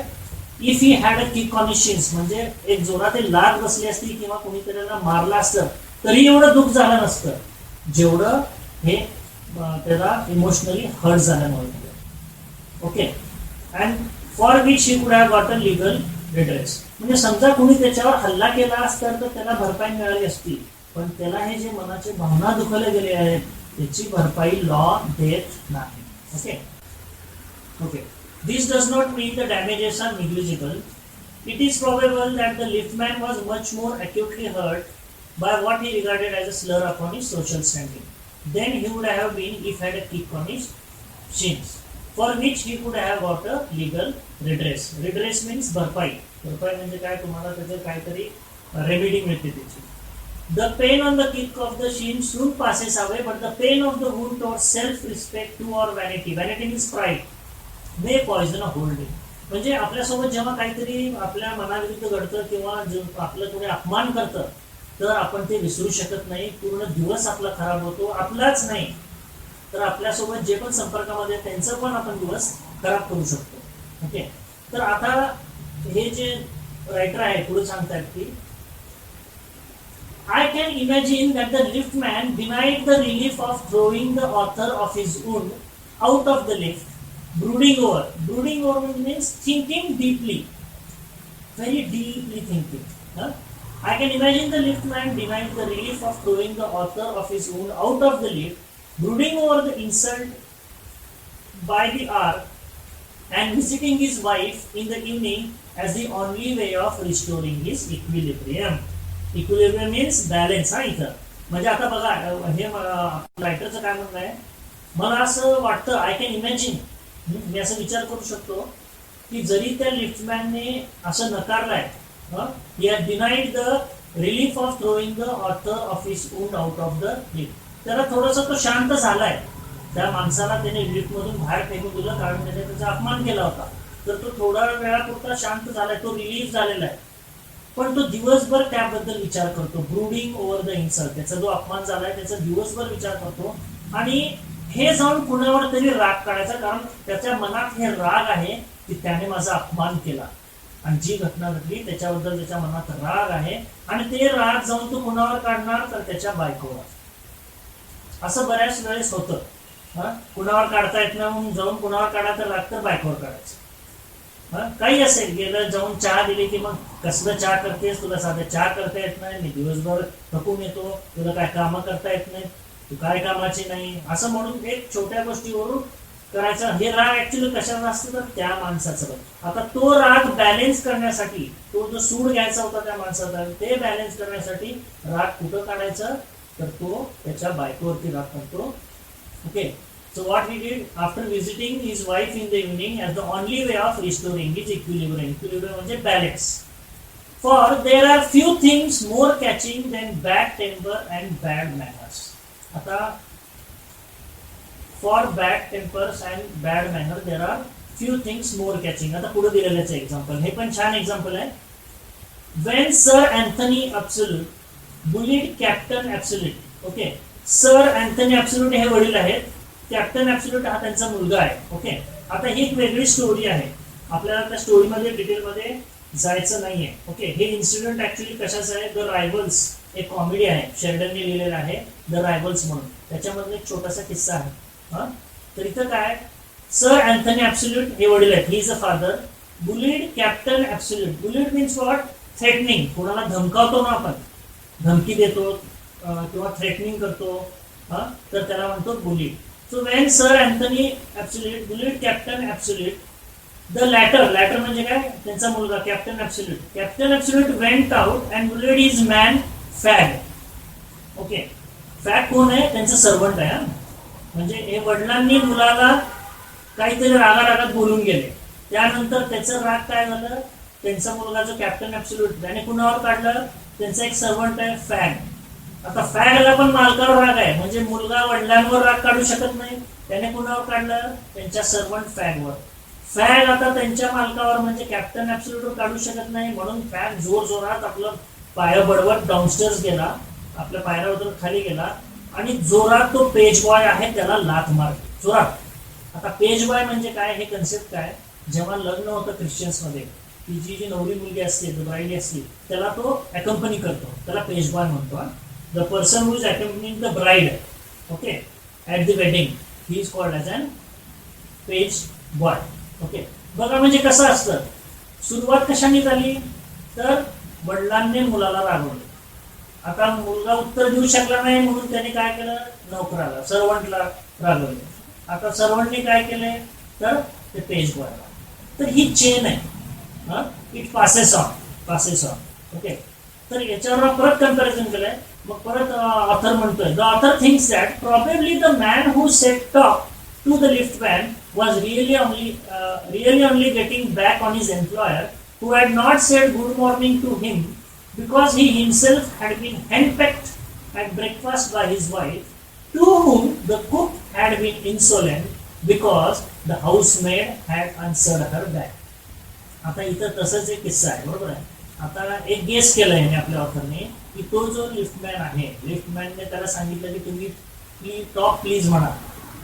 if he had a kick on his शिन्स, म्हणजे एक जोरात लाग बसली असती किंवा कोणीतरी त्याला मारला असतं तरी एवढं दुःख झालं नसतं जेवढं हे त्याला इमोशनली हर्ट झाल्यामुळे. Okay. And for which he could have got a legal redress. म्हणजे समजा कोणी त्याच्यावर हल्ला केला असता तर त्याला भरपाई मिळाली असती, पण त्याला हे जे मनाचे भावना दुखवले गेले आहेत त्याची भरपाई लॉ देत नाही. Okay. Okay. This does not mean the damages are negligible. It is probable that the liftman was much more acutely hurt by what he regarded as a slur upon his social standing than he would have been if had a kick on his shins, for which he could have got a legal redress. Redress means भरपाई. भरपाई म्हणजे काय? तुम्हाला त्याचं काहीतरी remedy मिळते त्याची. The pain on the kick of the shin soon passes away, but the pain of the wound towards self-respect to or vanity. Vanity means pride. May poison a whole day. म्हणजे आपल्यासोबत जेव्हा काहीतरी आपल्या मनाविरुद्ध घडतं किंवा आपलं कोणी अपमान करतं तर आपण ते विसरू शकत नाही. पूर्ण दिवस आपला खराब होतो. आपलाच नाही तर आपल्यासोबत जे पण संपर्कामध्ये त्यांचं पण आपण दिवस खराब करू शकतो. ओके. तर आता हे जे रायटर आहे पुढे सांगतात की I can imagine that the liftman denied the relief of throwing the author of his wound out of the lift, brooding over means thinking deeply, very deeply thinking. I can imagine the liftman denied the relief of throwing the author of his wound out of the lift, brooding over the insult by the hour, and visiting his wife in the evening as the only way of restoring his equilibrium. Equilibrium means balance. हा इथं म्हणजे आता बघा हे रायटरचं काय म्हणणं आहे, मला असं वाटतं, आय कॅन इमॅजिन, मी असं विचार करू शकतो की जरी त्या लिफ्टमॅनने असं नकारलाय, he had denied the relief of throwing the author of his wound out of the lift. त्याला थोडासा तो शांत झालाय, त्या माणसाला त्याने लिफ्ट मधून बाहेर फेकून दिलं कारण त्याने त्याचा अपमान केला होता, तर तो थोडा वेळापुरता शांत झालाय, तो रिलीफ झालेला आहे. पण तो दिवसभर त्याबद्दल विचार करतो, ब्रूडिंग ओव्हर द इन्सल्ट, त्याचा जो अपमान झालाय त्याचा दिवसभर विचार करतो आणि हे जाऊन कुणावर तरी राग काढायचा, कारण त्याच्या मनात हे राग आहे की त्याने माझा अपमान केला आणि जी घटना घडली त्याच्याबद्दल त्याच्या मनात राग आहे आणि ते राग जाऊन तो कुणावर काढणार तर त्याच्या बायकोवर. असं बऱ्याच वेळेस होतं, कुणावर काढता येत नाही म्हणून जाऊन कुणावर काढा तर राग तर बायकोवर काढायचं. काही असेल, गेलं जाऊन चहा दिली की मग कसलं चहा करतेस, तुला साधं चहा करता येत नाही, मी दिवसभर थकून येतो, तुला काय कामं करता येत नाही, तू काय कामाची नाही, असं म्हणून एक छोट्या गोष्टीवरून करायचं. हे राग ऍक्च्युअली कशाचा असतं तर त्या माणसाचं. आता तो राग बॅलेन्स करण्यासाठी, तो जो सूड घ्यायचा होता त्या माणसाचा, ते बॅलेन्स करण्यासाठी राग कुठं काढायचं तर तो त्याच्या बायकोवरती राग काढतो. Okay. So what he did after visiting his wife in the evening as the only way of restoring his equilibrium. Equilibrium म्हणजे balance. For there are few things more catching than bad temper and bad manners. आता for bad tempers and bad manner there are few things more catching. आता पुढे दिलेलं example, हे पण छान example आहे. when Sir Anthony Absolute bullied Captain Absolute. Okay. Sir Anthony absolute हे वडील आहेत, कॅप्टन ॲब्सोल्यूट हा त्यांचा मुलगा आहे. ओके. आता ही एक वेगळी स्टोरी आहे, आपल्याला त्या स्टोरीमध्ये डिटेलमध्ये जायचं नाहीये. ओके. हे इन्सिडेंट ऍक्च्युली कशाचं आहे, द रायव्हल्स, एक कॉमेडी आहे, शेल्डनने लिहिलेलं आहे द रायव्हल्स म्हणून, त्याच्यामधला एक छोटासा किस्सा आहे. तर इथं काय, सर अँथनी ॲब्सोल्यूट हे वडील आहेत, he is a father, bullied captain absolute. Bullied means what, threatening. कोणाला धमकावतो ना आपण, धमकी देतो किंवा थ्रेटनिंग करतो, तर त्याला म्हणतो bullied. So when Sir Anthony Absolute bullied Captain Absolute, the latter म्हणजे काय, त्यांचा मुलगा captain absolute went out and bullied his man Fag. Okay, fag कोण आहे, त्यांचं सर्वंट आहे. म्हणजे हे वडिलांनी मुलाला काहीतरी रागारागात बोलून गेले, त्यानंतर त्याचं राग काय झालं, त्यांचा मुलगा जो कॅप्टन ॲब्सोल्यूट त्याने कुणावर काढलं, त्यांचा एक सर्वंट आहे फॅग. आता फॅगला पण मालकावर राग आहे, म्हणजे मुलगा वडिलांवर राग काढू शकत नाही, त्याने कुणावर काढलं, त्यांच्या सर्वंट फॅगवर. फॅग आता त्यांच्या मालकावर म्हणजे कॅप्टन ॲब्सोल्यूटवर काढू शकत नाही, म्हणून फॅग जोर जोरात आपलं पाय बडवत डाऊनस्टेअर्स गेला, आपल्या पायऱ्यावर खाली गेला आणि जोरात तो पेज बॉय आहे त्याला लाथ मारली जोरात. आता पेज बॉय म्हणजे काय, हे कन्सेप्ट काय, जेव्हा लग्न होतं ख्रिश्चन्स मध्ये, ती जी नवरी मुलगी असते, ब्राईड असते, त्याला तो अकंपनी करतो, त्याला पेज बॉय म्हणतो. The person who is accompanying the bride, okay, at the wedding, he is called as an page boy. Okay, बघा म्हणजे कसं असतं, सुरुवात कशाने झाली, तर वडिलांनी मुलाला रागवलं. आता मुलगा उत्तर देऊ शकला नाही म्हणून त्याने काय केलं, नोकराला सर्वंटला रागवले. आता सर्वंटने काय केले, तर ते पेज बॉयला. तर ही चेन आहे, इट पासेस ऑन. ओके, तर याच्यावर परत कंपॅरिझन केलंय. मग परत ऑथर म्हणतोय, the author thinks that probably the man who said talk to the liftman was really only getting back on his employer, who had not said good morning to him because he himself had been henpecked at breakfast by his wife, to whom the cook had been insolent because the housemaid had answered her back. आता इथं तसंच एक किस्सा आहे, बरोबर आहे. आता एक गेस केलं याने आपल्या ऑथरने की तो जो लिफ्टमॅन आहे, लिफ्टमॅनने त्याला सांगितलं की तुम्ही टॉप प्लीज म्हणा,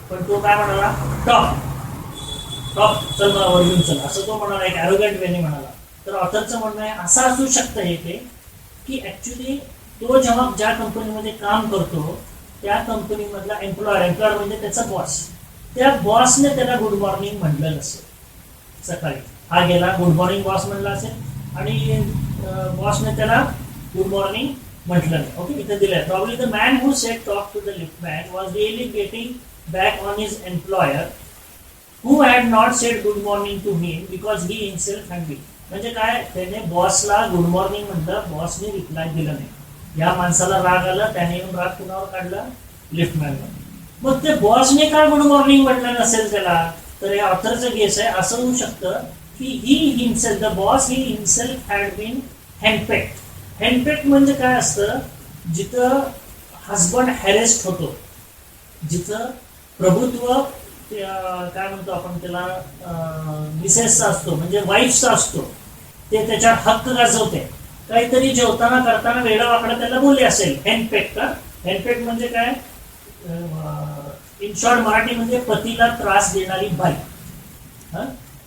पण तो काय म्हणाला, टॉप चल मला वर घेऊन चल, असं तो म्हणाला, एक ॲरोगंट वेने म्हणाला. तर ऑथरचं म्हणणं आहे असं असू शकतं हे की ॲक्च्युली तो जेव्हा ज्या कंपनीमध्ये काम करतो त्या कंपनीमधला एम्प्लॉयर म्हणजे त्याचा बॉस, त्या बॉसने त्याला गुड मॉर्निंग म्हटलं नसेल. सकाळी हा गेला, गुड मॉर्निंग बॉस म्हणला असेल आणि बॉसने त्याला गुड मॉर्निंग म्हटलं नाही. ओके, इथे दिलंय, probably the man who said talk to the liftman was really getting back on his employer who had not said good morning to him because he himself had been. म्हणजे काय, त्याने बॉसला good morning म्हटलं, बॉसने reply दिला नाही, या माणसाला राग आला, त्याने येऊन राग कुणावर काढला, लिफ्टमॅनला. मग ते बॉसने काय गुड मॉर्निंग म्हटलं नसेल त्याला, तर या ऑथरचं गेस आहे असं होऊ शकतं की he himself, the boss he himself had been henpecked. Henpecked म्हणजे काय असतं, जिथं हजबंड हॅरेस्ट होतो, जिथं प्रभुत्व काय म्हणतो आपण त्याला, मिसेसचा असतो म्हणजे वाईफचा असतो, ते त्याच्यावर हक्क गाजवते. काहीतरी जेवताना करताना वेडा वाकडा त्याला बोलले असेल, हँडपेक्ड. हँडपेक्ड म्हणजे काय, इन शॉर्ट मराठी म्हणजे पतीला त्रास देणारी बाई.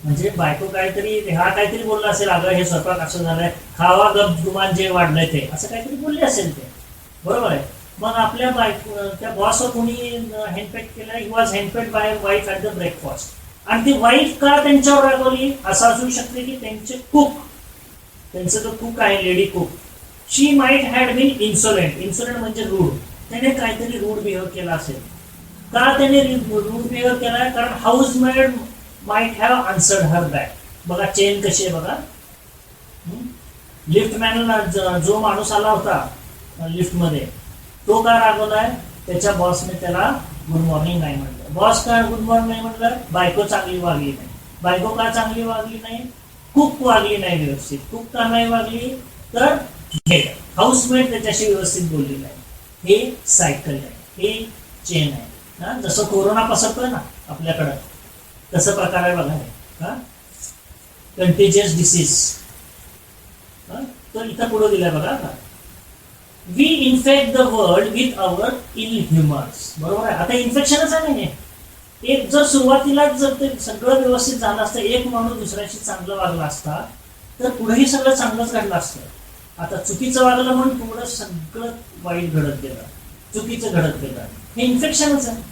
म्हणजे बायको काहीतरी, हा काहीतरी बोलला असेल, अगं हे स्वयंपाक असं झालंय, खावा गप गुमान जे वाढलंय ते, असं काहीतरी बोलले असेल ते, बरोबर आहे. मग आपल्या बायको, त्या बॉसवर कोणी हँडपेक केलं, he was henpecked by wife at the breakfast. आणि ती वाईफ का त्यांच्यावर रागवली, असं असू शकते की त्यांचे कुक, त्यांचा जो कुक आहे, lady cook, she might had been insolent म्हणजे रूड, त्याने काहीतरी रूड बिहेव केला असेल. का त्याने रूड बिहेव केला, कारण housemaid might have answered her back. बघा चेन कशी आहे बघा. लिफ्टमॅनला जो माणूस आला होता लिफ्टमध्ये, तो का रागवलाय, त्याच्या बॉसने त्याला गुड मॉर्निंग नाही म्हटलं. बॉस का गुड मॉर्निंग नाही म्हटलं, बायको चांगली वागली नाही. बायको का चांगली वागली नाही, कुक वागली नाही व्यवस्थित. कुक का नाही वागली, तर हाऊसमेट त्याच्याशी व्यवस्थित बोलली नाही. हे सायकल आहे, हे चेन आहे. जसं कोरोना पसरतोय ना आपल्याकडं, तसं प्रकार आहे बघा, कंटेजियस डिसीज. तर इथं पुढे दिलाय बघा, we infect the world with our ill humours. बरोबर आहे. आता इन्फेक्शनच आहे नाही, एक जर सुरुवातीलाच जर ते सगळं व्यवस्थित झालं असतं, एक माणूस दुसऱ्याशी चांगलं वागला असता, तर पुढेही सगळं चांगलंच घडलं असतं. आता चुकीचं वागलं म्हणून पुढं सगळं वाईट घडत गेलं, चुकीचं घडत गेलं. हे इन्फेक्शनच आहे.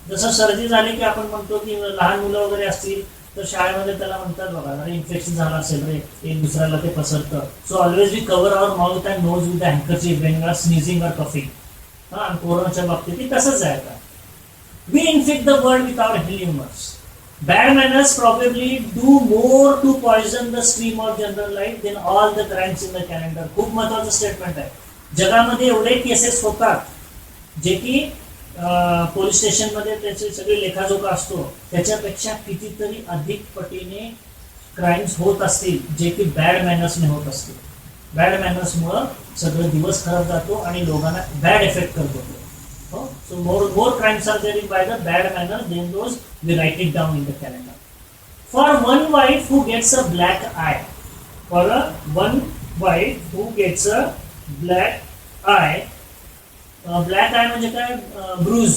जसं सर्दी झाली की आपण म्हणतो की लहान मुलं वगैरे असतील तर शाळेमध्ये त्याला म्हणतात बघा, अरे इन्फेक्शन झालं असेल रे, एक दुसऱ्याला ते पसरतं. So always we cover our mouth and nose with the handkerchief when we are sneezing or coughing. आणि कोरोनाच्या बाबतीत तसंच आहे. आता We infect the world with our ill humors. Bad manners probably do more to poison the stream of general life than all the crimes in the calendar. खूप महत्वाचं statement आहे. जगामध्ये एवढे केसेस होतात जे की पोलीस स्टेशनमध्ये त्याचे सगळे लेखाजोखा असतो त्याच्यापेक्षा कितीतरी अधिक पटीने क्राईम्स होत असतील जे की बॅड मॅनर्सने होत असतील. बॅड मॅनर्समुळं सगळं दिवस खराब जातो आणि लोकांना बॅड इफेक्ट करतो. So more crimes are there by the bad manner than those we write it down in the calendar. For one wife who gets a black eye, for one wife who gets a black eye, black eye म्हणजे काय, Bruges.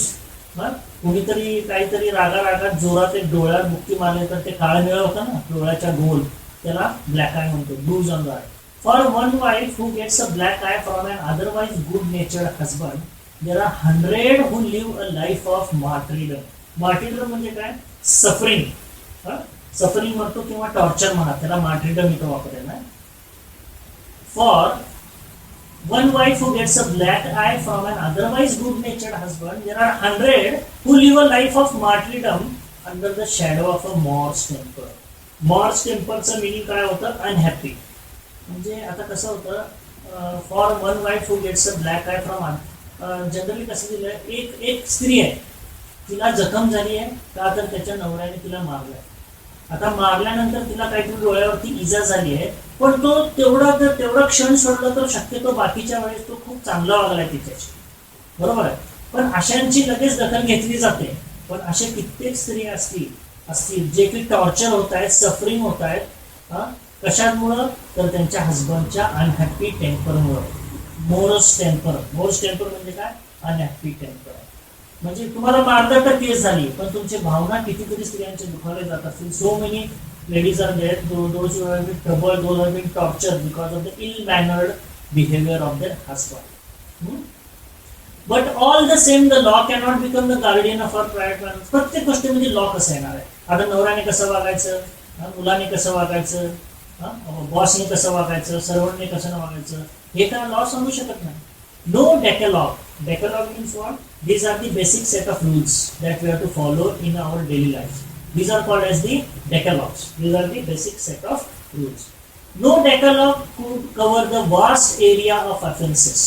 कुणीतरी काहीतरी रागात जोरात एक डोळ्यात बुक्की मारले तर ते काळं निळं होतं ना डोळ्याच्या गोल, त्याला ब्लॅक आय म्हणतो, bruise on the eye. For one wife who gets a black eye from an otherwise good-natured husband, there are 100 who live a life of martyrdom. Martyrdom म्हणजे काय, सफरिंग. सफरिंग म्हणतो किंवा टॉर्चर म्हणा, त्याला मार्टिरडम इथं वापरेल. For one wife who gets a black eye from an otherwise good-natured husband, there are 100 who live a life of martyrdom under the shadow of a Morse temper. Morse temperचं meaning काय होतं, unhappy. म्हणजे आता कसं होतं, for one wife who gets a black eye from generally कसं दिलं, एक स्त्री आहे, तिला जखम झाली आहे का तर त्याच्या नवऱ्याने तिला मारलंय. आता मारल्यानंतर तिला काहीतरी डोळ्यावरती इजा झाली आहे, पण तो तेवढा क्षण सोडला तर शक्यतो बाकीच्या वेळेस तो खूप चांगला वागलाय तिच्याशी, बरोबर आहे. पण अशांची लगेच दखल घेतली जाते. पण असे कित्येक स्त्री असतील जे की टॉर्चर होत आहेत, सफरिंग होत आहेत. कशामुळं तर त्यांच्या हजबंडच्या अनहॅपी टेम्परमुळं. मोरस टेम्पर म्हणजे काय, अनहॅपी टेम्पर. म्हणजे तुम्हाला मारलं तर केस झाली, पण तुमची भावना कितीतरी स्त्रियांचे दुखावले जात असतील. So many ladies are there those who have been troubled, those have been tortured because of the ill mannered behaviour of their husband. But all the same the law cannot become the guardian of our private manners. प्रत्येक गोष्टीमध्ये law कसं येणार आहे. आता नवऱ्याने कसं वागायचं, मुलाने कसं वागायचं, बॉसने कसं वागायचं, सर्वांनी कसं वागायचं, हे काय लॉ सांगू शकत नाही. No डेकलॉग. Decalogue means what? These are the basic set of rules that we have to follow in our daily life. These are called as the decalogues. These are the basic set of rules. No decalogue could cover the vast area of offenses.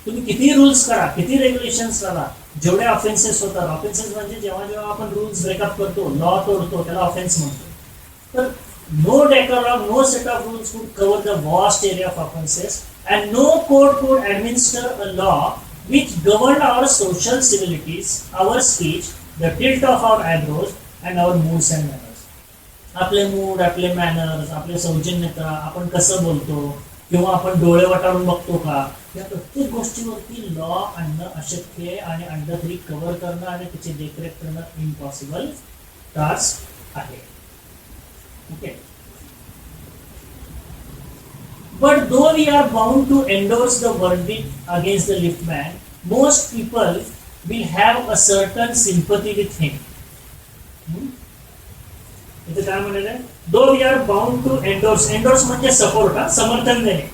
तुम्ही किती rules करा, किती regulations करा, जेवढे offences होतात. Offences म्हणजे जेव्हा आपण रूल्स ब्रेकअप करतो, लॉ तोडतो, त्याला ऑफेन्स म्हणतो. तर no decalogue, no set of rules could cover the vast area of offenses, and no court could administer a law which governed our social civilities, our speech, the tilt of our eyebrows, and our moods and manners. आपले mood, आपले manners, आपले सौजन्यता, आपण कसं बोलतो किंवा आपण डोळे वटारून बघतो का, या प्रत्येक गोष्टीवरती लॉ आणणं अशक्य आहे आणि अंडर तरी कव्हर करणं आणि त्याची देखरेख करणं इम्पॉसिबल टास्क आहे. Okay. But though we are bound to endorse the verdict against the liftman, most people will have a certain sympathy with him. इथे काय म्हणाले? Though we are bound to endorse म्हणजे सपोर्ट, समर्थन देणे.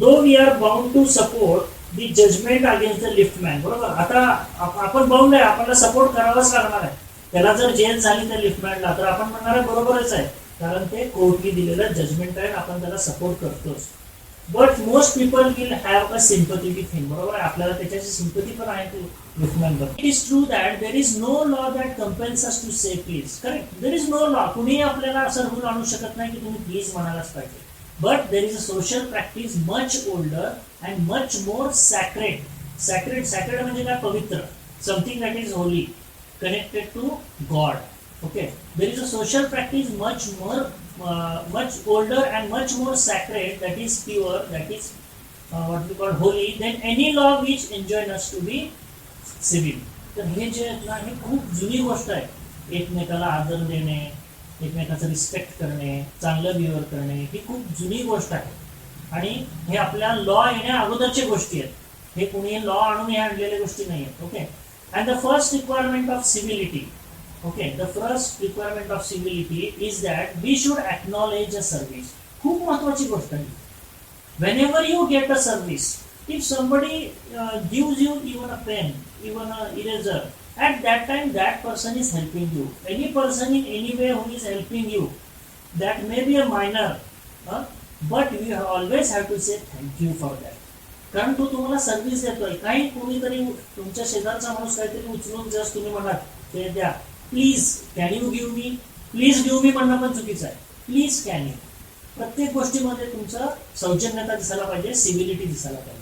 Though we are bound to support the judgment against the liftman. बरोबर. आता आपण bound आहे, आपल्याला सपोर्ट करावाच लागणार आहे. त्याला जर जेल झाली त्या लिफ्टमॅनला तर आपण म्हणणार आहे बरोबरच आहे, कारण ते कोर्टने दिलेलं जजमेंट आहे, आपण त्याला सपोर्ट करतोच. But most people will have a sympathy with him. बरोबर आहे, आपल्याला त्याच्याशी सिम्पथी पण आहे लिफ्टमॅनवर. It is true that there is no law that compels us to say please. Correct. There is no law. कुणीही आपल्याला असं रूल आणू शकत नाही की तुम्ही प्लीज म्हणायलाच पाहिजे. But there is a social practice much older and much more sacred. Sacred म्हणजे काय, पवित्र. Something that is Holy, connected to God. Okay, there is a social practice much older and much more sacred, that is pure, that is what we call holy, than any law which enjoin us to be civil. तर हे जे आहेत ना, हे खूप जुनी गोष्ट आहे. एकमेकाला आदर देणे, एकमेकाचं रिस्पेक्ट करणे, चांगलं बिहेवियर करणे, ही खूप जुनी गोष्ट आहे आणि हे आपल्या लॉ येण्या अगोदरच्या गोष्टी आहेत. हे कोणी लॉ आणून हे आणलेल्या गोष्टी नाही आहेत. Okay. And the first requirement of civility, okay, the first requirement of civility is that we should acknowledge a service. खूप महत्वाची गोष्ट आहे. Whenever you get a service, if somebody gives you even a pen, even a eraser, At that time, that person is helping you. Any person in any way who is helping you, that may be a minor, but you always have to say thank you for that. कारण तो तुम्हाला service देतोय. काही कोणीतरी तुमच्या शेजारचा माणूस काहीतरी उचलून जस्ट तुम्ही म्हणा ते द्या, please can you give me, please give me म्हणणं पण चुकीचं आहे. Please can you. प्रत्येक गोष्टीमध्ये तुमचं सौजन्यता दिसायला पाहिजे, सिव्हिलिटी दिसायला पाहिजे.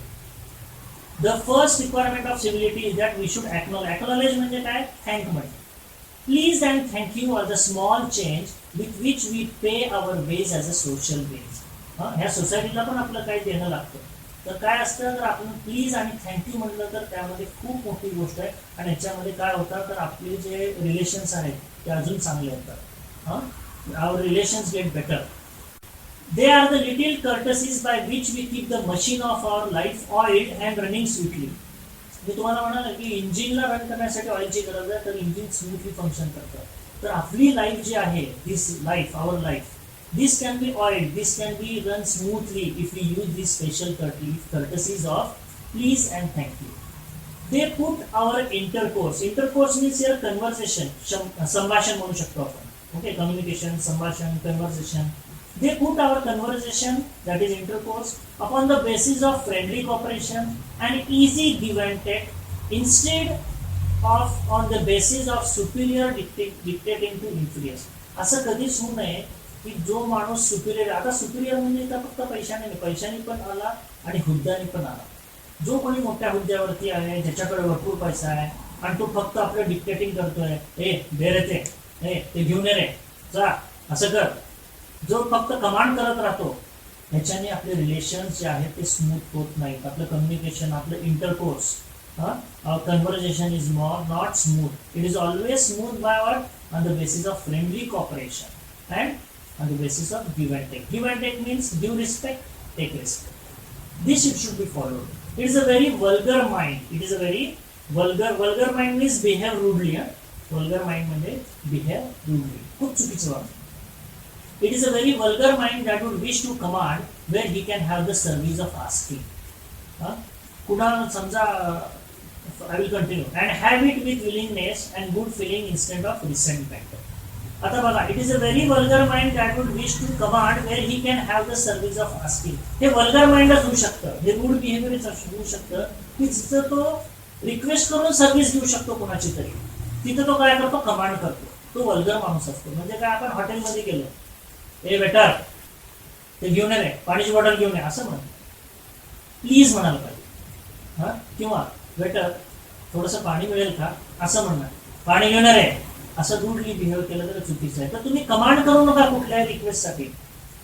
The first requirement of civility is that we should acknowledge म्हणजे काय, थँक म्हणजे. Please and thank you are the small change with which we pay our ways as a social ways. ह्या सोसायटीला पण आपलं काही देणं लागतं. तर काय असतं, तर आपण प्लीज आणि थँक्यू म्हटलं तर त्यामध्ये खूप मोठी गोष्ट आहे. आणि ह्याच्यामध्ये काय होतं, तर आपले जे रिलेशन्स आहेत ते अजून चांगले होतात. Our relations get better. They are the little courtesies by which we keep the machine of our life oiled and running sweetly. मी तुम्हाला म्हणाल की इंजिनला रन करण्यासाठी ऑइलची गरज आहे, तर इंजिन स्मूथली फंक्शन करतं. तर आपली लाईफ जी आहे, this life, our life, this can be oiled, this can be run smoothly if we use these special courtesies of please and thank you. They put our intercourse means your conversation, संभाषण म्हणू शकतो आपण. Okay, communication, संभाषण, conversation. They put our conversation, that is intercourse, upon the basis of friendly cooperation and easy give and take, instead of on the basis of superior dictating to inferior. असं कधीच होऊ नये की जो माणूस Superior, आता Superior म्हणजे का फक्त पैशाने पण आला आणि हुद्द्याने पण आला. जो कोणी मोठ्या हुद्द्यावरती आहे, ज्याच्याकडे भरपूर पैसा आहे आणि तो फक्त आपलं डिक्टेटिंग करतोय, दे रे ते घेऊन ये रे, जा असं कर, जो फक्त कमांड करत राहतो, ह्याच्याने आपले रिलेशन्स जे आहेत ते स्मूथ होत नाहीत. आपलं कम्युनिकेशन, आपलं intercourse, conversation is not smooth. It is always smooth by what, on the basis of friendly cooperation and on the basis of give and take. Give and take means give respect, take respect. This it should be followed. It is a very vulgar mind. It is a very vulgar mind means behave rudely. Vulgar mind म्हणजे behave rudely, खूप चुकीचं वाटतं. It is a very vulgar mind that would wish to command where he can have the service of asking. Kuda samja, I will continue. And have it with willingness and good feeling instead of resentment. आता बघा, it is a very vulgar mind that would wish to command where he can have the service of asking. हे vulgar mindच होऊ शकतं, हे rude बिहेवियरच होऊ शकतं की जिथं तो रिक्वेस्ट करून सर्व्हिस घेऊ शकतो कोणाची तरी, तिथं तो काय करतो, कमांड करतो. तो वल्गर माणूस असतो. म्हणजे काय, आपण हॉटेलमध्ये गेलो, ए वेटर ते घेऊन ये, पाण्याची बॉटल घेऊन ये असं म्हण, प्लीज म्हणायला पाहिजे. किंवा वेटर थोडंसं पाणी मिळेल का असं म्हणणार, पाणी घेऊन रे असं रूडली बिहेव केलं तर चुकीचं आहे. तर तुम्ही कमांड करू नका कुठल्याही रिक्वेस्टसाठी,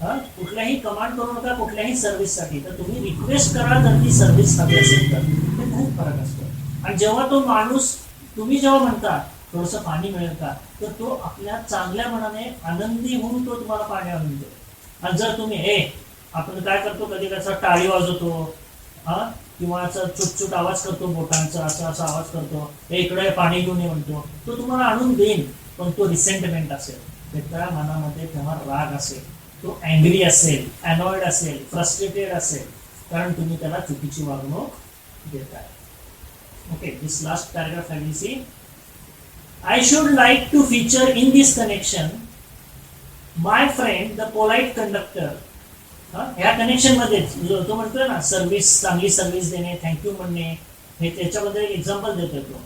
कुठल्याही कमांड करू नका कुठल्याही सर्व्हिससाठी. तर तुम्ही रिक्वेस्ट करा जर ती सर्व्हिस हवी असेल तर. ते खूप फरक असतो. आणि जेव्हा तो माणूस, तुम्ही जेव्हा म्हणता थोडंसं पाणी मिळेल का, तर तो आपल्या चांगल्या मनाने आनंदी होऊन तो तुम्हाला पाणी आणून देतो. आणि जर तुम्ही आपण काय करतो, कधी कसं टाळी वाजवतो, किंवा असं चुटचुट आवाज करतो बोटांचा, असा आवाज करतो, इकडे पाणी घेऊन ये म्हणतो, तो तुम्हाला आणून देईन, पण तो रिसेंटमेंट असेल, त्याच्या मनामध्ये तेव्हा राग असेल, तो अँग्री असेल, अनॉइड असेल, फ्रस्ट्रेटेड असेल, कारण तुम्ही त्याला चुकीची वागणूक देताय. Okay, this last paragraph I will see. I should like to feature in this connection my friend the polite conductor. ह्या कनेक्शन मध्ये तो म्हणतोय ना, सर्व्हिस, चांगली सर्व्हिस देणे, थँक्यू म्हणणे, हे त्याच्याबद्दल एक एक्झाम्पल देतोय तो.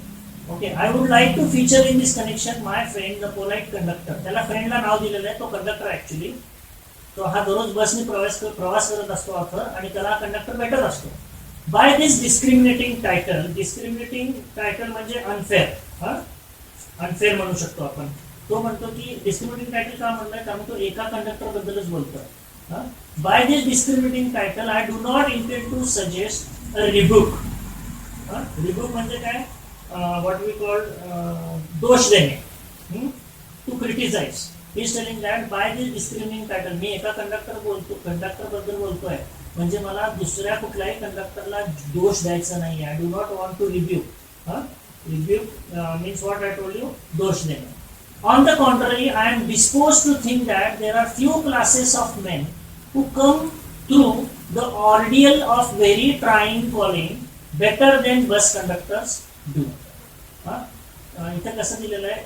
Okay, I would like to feature in this connection my friend the polite conductor. त्याला फ्रेंडला नाव दिलेलं आहे, तो कंडक्टर ऍक्च्युली. तो हा दररोज बसने प्रवास करत असतो आणि त्याला कंडक्टर बेटर असतो. बाय दिस डिस्क्रिमिनेटिंग टायटल म्हणजे अनफेअर, अनफेअर म्हणू शकतो आपण. तो म्हणतो की डिस्क्रिमिनेटिंग टायटल का म्हणलाय, कारण तो एका कंडक्टर बद्दलच बोलतोय. By this discriminating title I do not intend to suggest a rebuke. Rebuke म्हणजे काय, व्हॉट वी कॉल दोष देणे, to criticise. He is telling that by this discriminating title, मी एका कंडक्टर बद्दल बोलतोय, म्हणजे मला दुसऱ्या कुठल्याही कंडक्टरला दोष द्यायचा नाही. I do not want to rebuke. Rebuke means what I told you, dosh dena. On the contrary, I am disposed to think that there are few classes of men who come through the ordeal of very trying calling better than bus conductors do. इथं कसं दिलेलं आहे,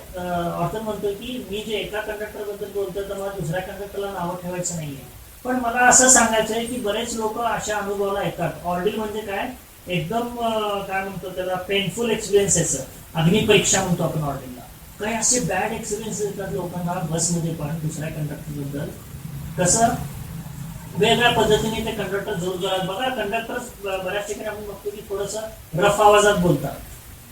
author म्हणतोय की मी जे एका conductor बद्दल बोलतोय तर मला दुसऱ्या कंडक्टरला नावं ठेवायचं नाहीये. पण मला असं सांगायचं आहे की बरेच लोक अशा अनुभवाला येतात. ऑर्डिल म्हणजे काय, एकदम काय म्हणतो त्याला, पेनफुल एक्सपिरियन्स याचं, अग्निपरीक्षा म्हणतो आपण ऑर्डिलला. काही असे बॅड एक्सपिरियन्स येतात लोकांना बसमध्ये पण दुसऱ्या कंडक्टर बद्दल. कसं वेगळ्या पद्धतीने ते कंडक्टर जोरजोरात, बघा कंडक्टर बऱ्याच ठिकाणी आपण बघतो की थोडंसं रफ आवाजात बोलतात.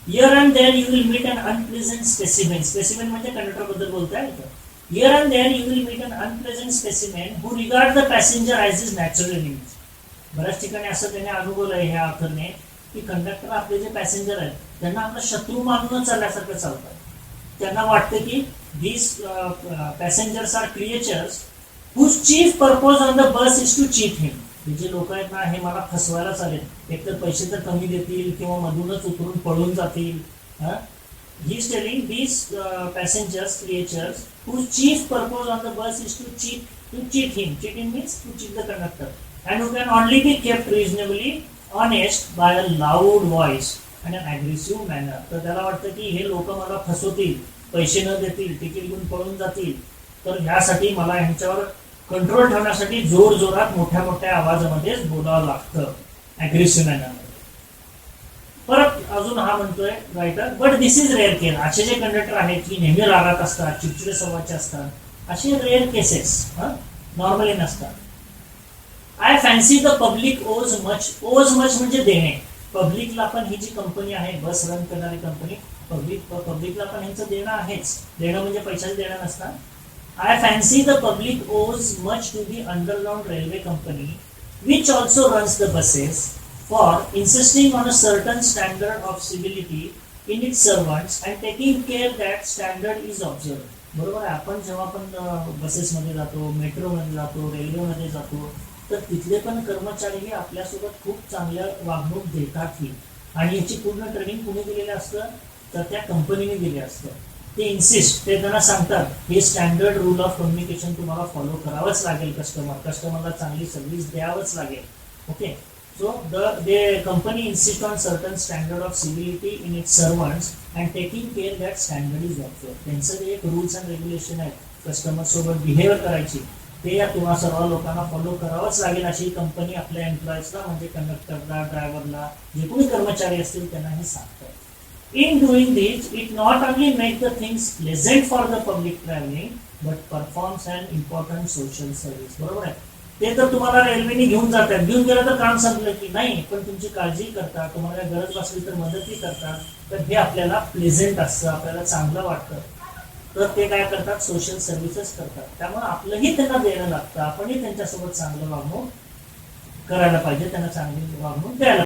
Here and there you will meet an unpleasant specimen. Specimen म्हणजे कंडक्टर बद्दल बोलताय. Here and there you will meet an unpleasant specimen who regard the passenger as his natural enemy. बऱ्याच ठिकाणी असं त्याने अनुभवलं आहे ह्या ऑथरने की कंडक्टर आपले जे पॅसेंजर आहेत त्यांना आपला शत्रू मानून चालल्यासारखं चालतात. त्यांना वाटतं की these passengers are creatures whose chief purpose on the bus is to cheat him. जे लोक आहेत ना हे मला फसवायला चालेल, एकतर पैसे तर कमी देतील किंवा मधूनच उतरून पळून जातील. ही is telling these passengers creatures whose chief purpose on the bus is to cheat him. Cheating means to cheat the conductor, and who can only be kept reasonably honest by a loud voice and an aggressive manner. तर त्याला वाटतं की हे लोक मला फसवतील, पैसे न देतील, तिकीट घेऊन पळून जातील, तर ह्यासाठी मला ह्यांच्यावर कंट्रोल ठेवण्यासाठी जोर जोरात मोठ्या मोठ्या आवाजामध्येच बोलावं लागतं, अग्रेसिव्ह मॅनरमध्ये. परत अजून हा म्हणतोय writer, but this is rare case. असे जे कंडक्टर आहेत की नेहमी रागात असतात, चिडचिडे स्वभावाचे असतात, असे रेअर केसेस नॉर्मली नसतात. आय फॅन्सी द पब्लिक ओज मच. ओज मच म्हणजे देणे. पब्लिकला पण ही जी कंपनी आहे, बस रन करणारी कंपनी, पब्लिकला पण ह्यांचं देणं आहेच. देणं म्हणजे पैशाचं देणं नसतं. I fancy the public owes much to the underground railway company, which also runs the buses, for insisting on a certain standard of civility in its servants and taking care that standard is observed. बरोबर आहे. आपण जेव्हा पण बसेसमध्ये जातो, मेट्रोमध्ये जातो, रेल्वेमध्ये जातो, तर तिथले पण कर्मचारी हे आपल्यासोबत खूप चांगलं वागणूक देतात. आणि याची पूर्ण ट्रेनिंग कुणी दिलेलं असतं, तर त्या कंपनीने दिले असतं. ते इन्सिस्ट, ते त्यांना सांगतात हे स्टँडर्ड रूल ऑफ कम्युनिकेशन तुम्हाला फॉलो करावंच लागेल. कस्टमरला चांगली सर्व्हिस द्यावंच लागेल. Okay, so the company insist on certain standard of civility in its servants and taking care that standard is observed. त्यांचं जे एक रूल्स अँड रेग्युलेशन आहेत कस्टमर सोबत बिहेव्हिअर करायची, ते या तुम्हा सर्व लोकांना फॉलो करावंच लागेल अशी कंपनी आपल्या एम्प्लॉईजला म्हणजे कंडक्टरला, ड्रायव्हरला, जे कोणी कर्मचारी असतील त्यांना हे सांगतात. In doing this, it not only makes the things pleasant for the public traveling, but performs an important social service. बरोबर आहे. ते तर तुम्हाला रेल्वेने घेऊन जातात, घेऊन गेलं तर काम संपलं की नाही, पण तुमची काळजी करतात, तुम्हाला गरज असली तर मदतही करतात. तर हे आपल्याला प्लेझेंट असतं, आपल्याला चांगलं वाटतं, तर ते काय करतात, सोशल सर्व्हिसेस करतात. त्यामुळे आपलंही त्यांना देणं लागतं, आपणही त्यांच्यासोबत चांगलं वागणूक करायला पाहिजे, त्यांना चांगली वागणूक द्यायला